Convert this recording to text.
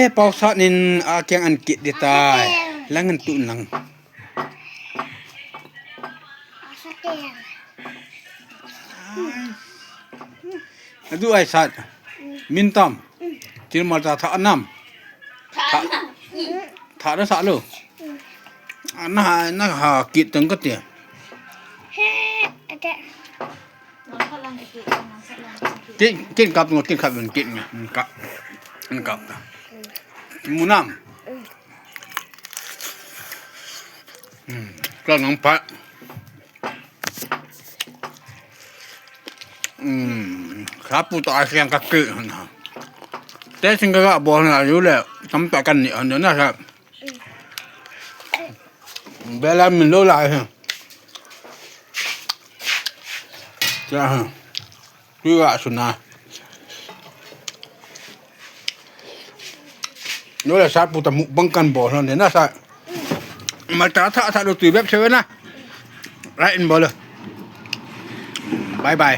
pau sa nin akyang an kit di tay langan tu lang adu ai sat mintam til ma ta tha nam tha da sa lo na ha kit teng ka tiกินกับงดกินครับมันกินไงมันกับหมูน้ำก็น้องพระครับปูตาเสียงกะกึนะแต่สิ่งก็บอกนะอยู่แล้วทำต่อกันนี่อันนั้นนะครับเวลามันโลลายฮะจ้าคือว่าสุนาโน้ละซาปูตะมุบังกันบ่นั่นเนี่ยนะซะมาตาถ้าดูตีแบบเซเว่นนะไรอินบ่เลยบาย